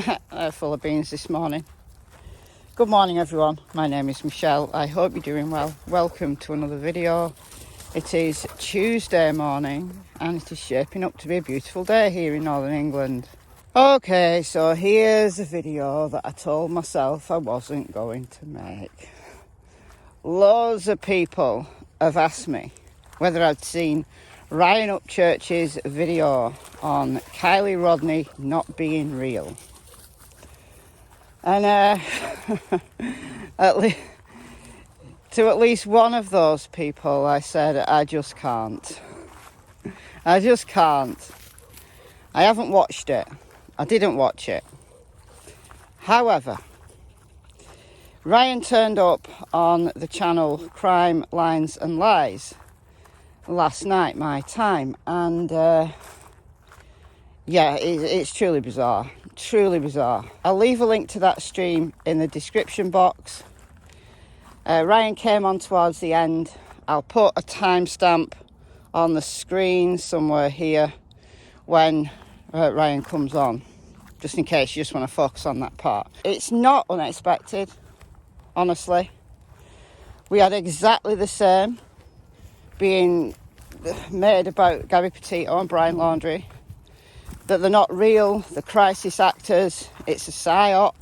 full of beans this morning. Good morning everyone, my name is Michelle. I hope you're doing well. Welcome to another video. It is Tuesday morning and it is shaping up to be a beautiful day here in Northern England. Okay, so here's a video that I told myself I wasn't going to make. Loads of people have asked me whether I'd seen Ryan Upchurch's video on Kiely Rodni not being real. And to at least one of those people I said, I just can't. I just can't. I haven't watched it. I didn't watch it. However, Ryan turned up on the channel Crime, Lines and Lies last night, my time, and yeah, it's truly bizarre. Truly bizarre. I'll leave a link to that stream in the description box. Ryan came on towards the end. I'll put a timestamp on the screen somewhere here when Ryan comes on, just in case you just want to focus on that part. It's not unexpected, honestly. We had exactly the same being made about Gabby Petito and Brian Laundrie, that they're not real, the crisis actors, it's a psyop.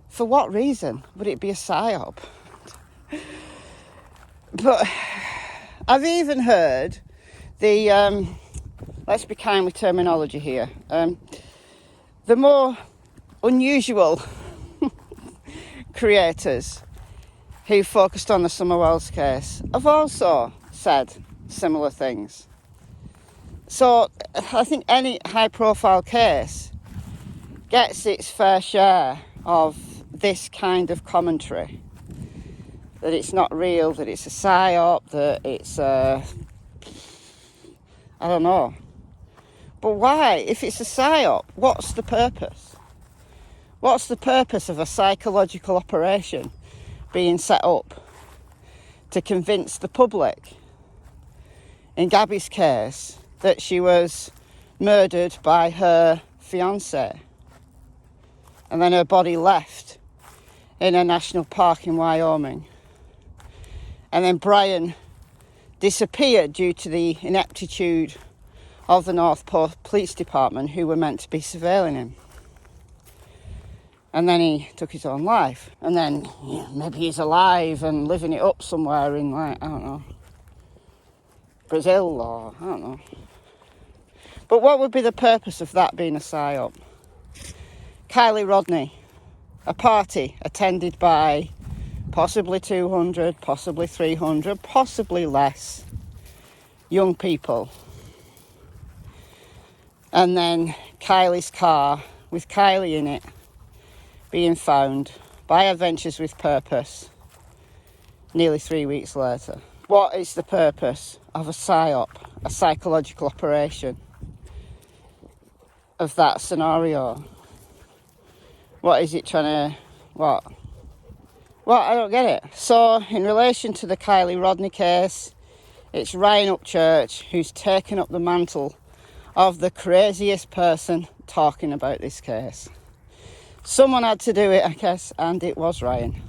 For what reason would it be a psyop? But I've even heard the, let's be kind with terminology here, the more unusual creators who focused on the Summer Wells case have also said similar things. So I think any high profile case gets its fair share of this kind of commentary, that it's not real, that it's a psyop, that it's I don't know. But why? If it's a psyop, what's the purpose? What's the purpose of a psychological operation being set up to convince the public, in Gabby's case, that she was murdered by her fiancé and then her body left in a national park in Wyoming, and then Brian disappeared due to the ineptitude of the North Police Department, who were meant to be surveilling him. And then he took his own life. And then maybe he's alive and living it up somewhere in, like, I don't know, Brazil or I don't know. But what would be the purpose of that being a psyop? Kiely Rodni, a party attended by possibly 200, possibly 300, possibly less young people. And then Kiely's car with Kiely in it being found by Adventures with Purpose nearly 3 weeks later. What is the purpose of a psyop, a psychological operation of that scenario? What is it trying to, what? I don't get it. So, in relation to the Kiely Rodni case, it's Ryan Upchurch who's taken up the mantle of the craziest person talking about this case. Someone had to do it, I guess, and it was Ryan.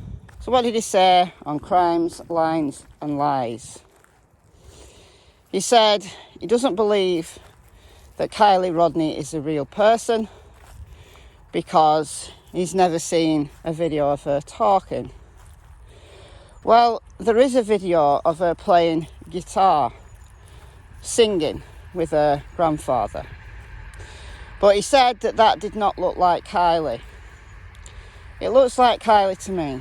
So what did he say on Crimes, Lines and Lies? He said he doesn't believe that Kiely Rodni is a real person because he's never seen a video of her talking. Well, there is a video of her playing guitar, singing with her grandfather. But he said that that did not look like Kiely. It looks like Kiely to me.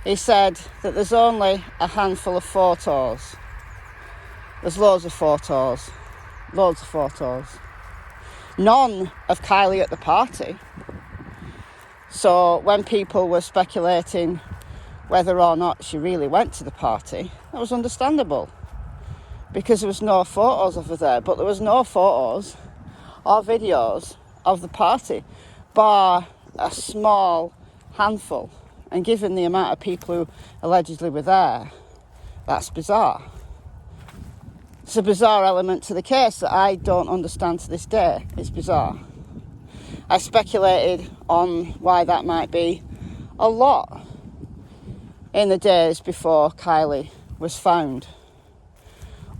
He said that there's only a handful of photos. There's loads of photos. Loads of photos. None of Kiely at the party. So when people were speculating whether or not she really went to the party, that was understandable, because there was no photos of her there. But there was no photos or videos of the party, bar a small handful. And given the amount of people who allegedly were there, that's bizarre. It's a bizarre element to the case that I don't understand to this day. It's bizarre. I speculated on why that might be a lot in the days before Kiely was found,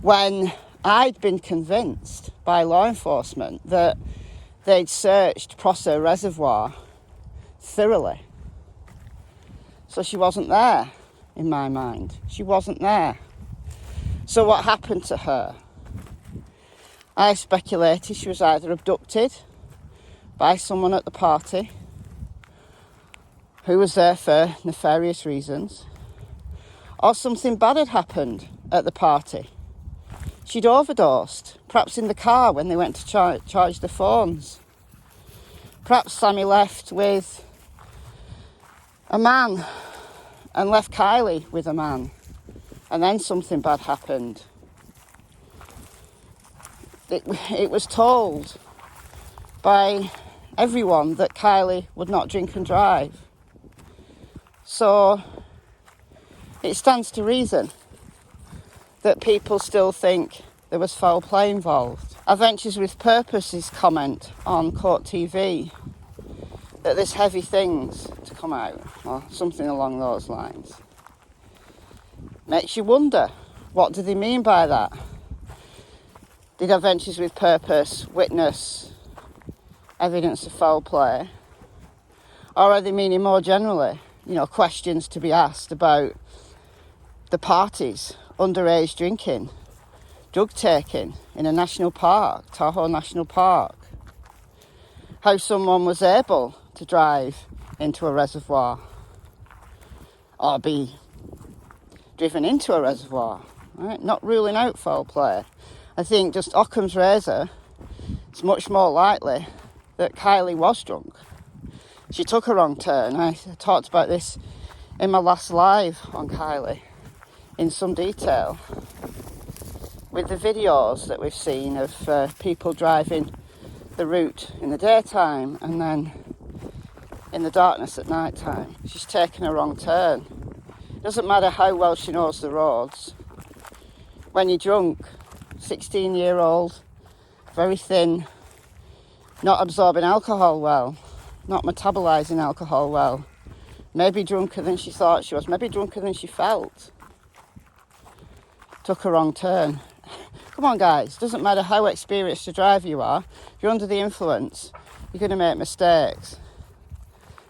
when I'd been convinced by law enforcement that they'd searched Prosser Reservoir thoroughly. So she wasn't there in my mind. She wasn't there. So what happened to her? I speculated she was either abducted by someone at the party who was there for nefarious reasons, or something bad had happened at the party. She'd overdosed, perhaps in the car when they went to charge the phones. Perhaps Sammy left with a man and left Kiely with a man, and then something bad happened. It was told by everyone that Kiely would not drink and drive. So it stands to reason that people still think there was foul play involved. Adventures with Purpose's comment on Court TV that there's heavy things to come out, or something along those lines, makes you wonder, what do they mean by that? Did Adventures with Purpose witness evidence of foul play? Or are they meaning more generally, questions to be asked about the parties, underage drinking, drug taking in a national park, Tahoe National Park? How someone was able to drive into a reservoir or be driven into a reservoir, right? Not ruling out foul play. I think just Occam's razor, it's much more likely that Kiely was drunk. She took a wrong turn. I talked about this in my last live on Kiely in some detail, with the videos that we've seen of people driving the route in the daytime and then in the darkness at night time. She's taken a wrong turn. It doesn't matter how well she knows the roads. When you're drunk, 16-year-old, very thin, not absorbing alcohol well, not metabolising alcohol well, maybe drunker than she thought she was, maybe drunker than she felt. Took a wrong turn. Come on, guys, doesn't matter how experienced a driver you are, if you're under the influence, you're going to make mistakes.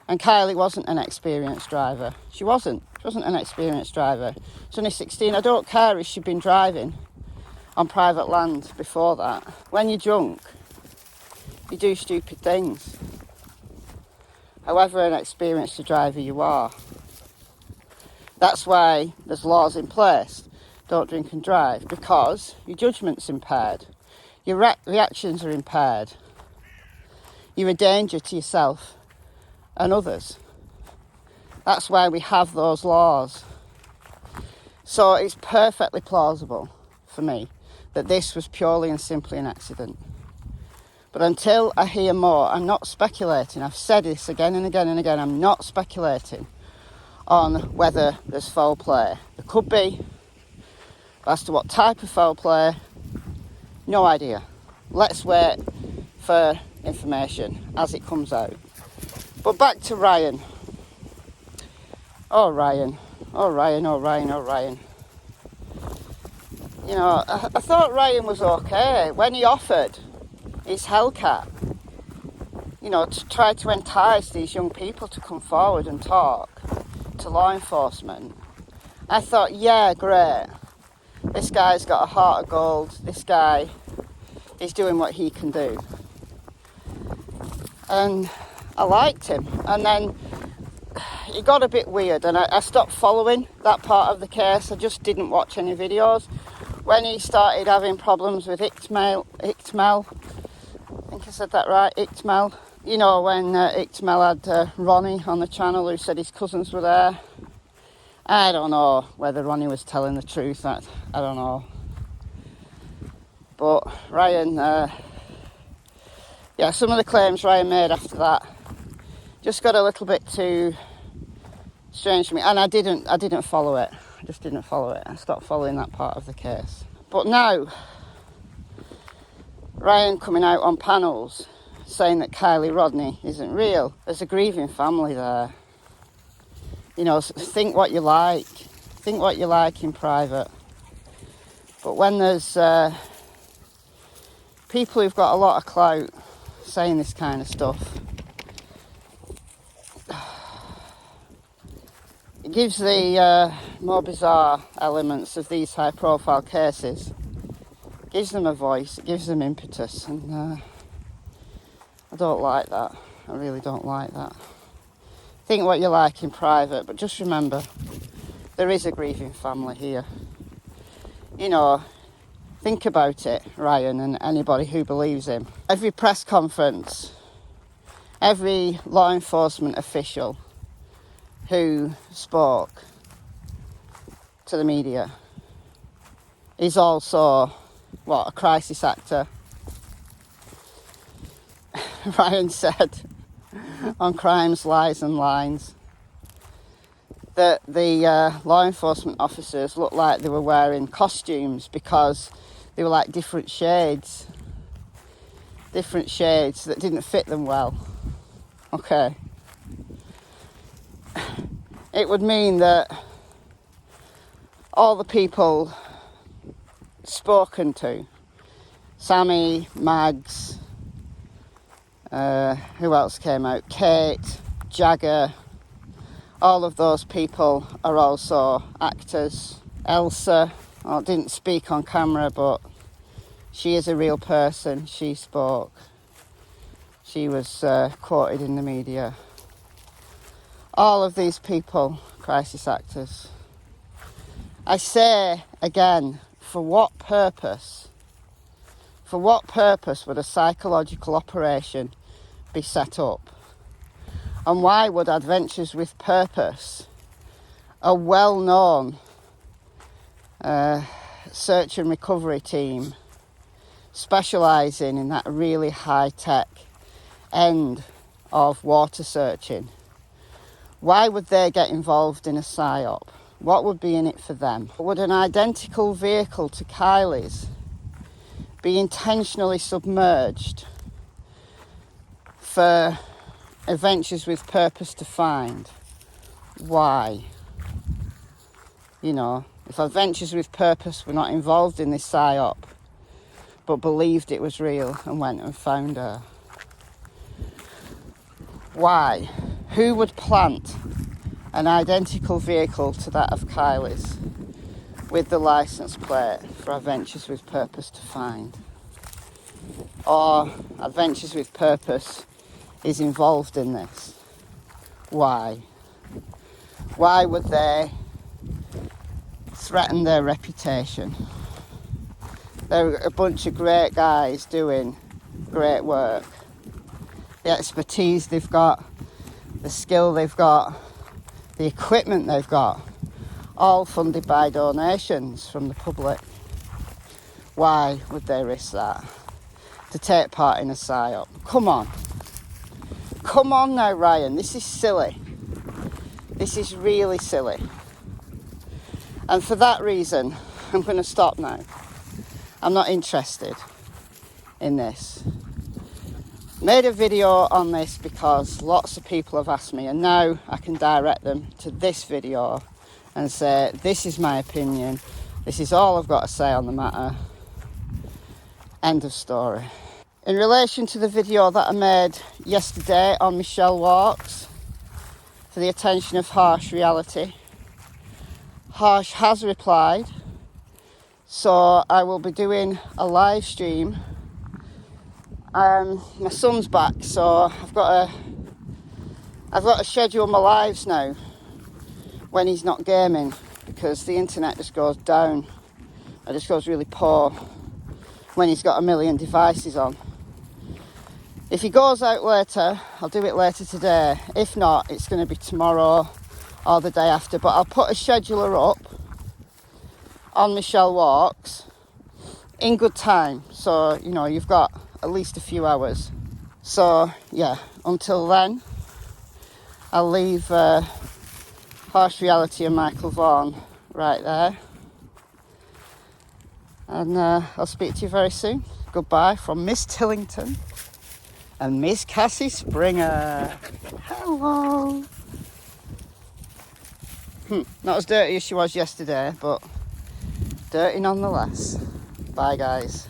And Kiely wasn't an experienced driver. She wasn't an experienced driver. She's only 16. I don't care if she'd been driving on private land before that. When you're drunk, you do stupid things. However inexperienced a driver you are. That's why there's laws in place. Don't drink and drive, because your judgment's impaired. Your reactions are impaired. You're a danger to yourself and others. That's why we have those laws. So it's perfectly plausible for me that this was purely and simply an accident. But until I hear more, I'm not speculating. I've said this again and again and again. I'm not speculating on whether there's foul play. There could be. As to what type of foul play, no idea. Let's wait for information as it comes out. But back to Ryan. Oh, Ryan. Oh, Ryan, oh, Ryan, oh, Ryan. I thought Ryan was okay when he offered his Hellcat, to try to entice these young people to come forward and talk to law enforcement. I thought, yeah, great. This guy's got a heart of gold. This guy is doing what he can do. And I liked him. And then he got a bit weird and I stopped following that part of the case. I just didn't watch any videos. When he started having problems with Ictmel, I think I said that right, Ictmel. When Ictmel had Ronnie on the channel who said his cousins were there. I don't know whether Ronnie was telling the truth, I don't know. But Ryan, some of the claims Ryan made after that just got a little bit too strange to me. And I didn't follow it. I just didn't follow it. I stopped following that part of the case. But now, Ryan coming out on panels saying that Kiely Rodni isn't real. There's a grieving family there. You know, think what you like. Think what you like in private. But when there's people who've got a lot of clout saying this kind of stuff, it gives the more bizarre elements of these high-profile cases, gives them a voice, it gives them impetus, and I don't like that. I really don't like that. Think what you like in private, but just remember, there is a grieving family here. You know, think about it, Ryan, and anybody who believes him. Every press conference, every law enforcement official who spoke to the media is also, what, a crisis actor. Ryan said on Crimes, Lies and Lines that the law enforcement officers looked like they were wearing costumes because they were like different shades that didn't fit them well. Okay. It would mean that all the people spoken to, Sammy, Mags, who else came out? Kate, Jagger, all of those people are also actors. Elsa, didn't speak on camera, but she is a real person. She spoke. She was quoted in the media. All of these people, crisis actors. I say again, for what purpose? For what purpose would a psychological operation be set up? And why would Adventures with Purpose, a well-known search and recovery team specialising in that really high-tech end of water searching, why would they get involved in a psyop? What would be in it for them? Would an identical vehicle to Kiely's be intentionally submerged for Adventures with Purpose to find? Why? You know, if Adventures with Purpose were not involved in this psyop, but believed it was real and went and found her, why? Who would plant an identical vehicle to that of Kiely's with the licence plate for Adventures with Purpose to find? Or Adventures with Purpose is involved in this? Why? Why would they threaten their reputation? They're a bunch of great guys doing great work. The expertise they've got, the skill they've got, the equipment they've got, all funded by donations from the public. Why would they risk that to take part in a psyop? Come on. Come on now, Ryan. This is silly. This is really silly. And for that reason, I'm going to stop now. I'm not interested in this. Made a video on this because lots of people have asked me, and now I can direct them to this video and say, this is my opinion, this is all I've got to say on the matter. End of story. In relation to the video that I made yesterday on Michelle Walks for the attention of Harsh Reality, Harsh has replied, so I will be doing a live stream. My son's back, so I've got to schedule my lives now when he's not gaming, because the internet just goes down. It just goes really poor when he's got a million devices on. If he goes out later, I'll do it later today. If not, it's going to be tomorrow or the day after. But I'll put a scheduler up on Michelle Walks in good time, so you know you've got at least a few hours. So yeah, until then, I'll leave Harsh Reality and Michael Vaughan right there, and I'll speak to you very soon. Goodbye from Miss Tillington. and Miss Cassie Springer. Hello. Not as dirty as she was yesterday, but dirty nonetheless. Bye, guys.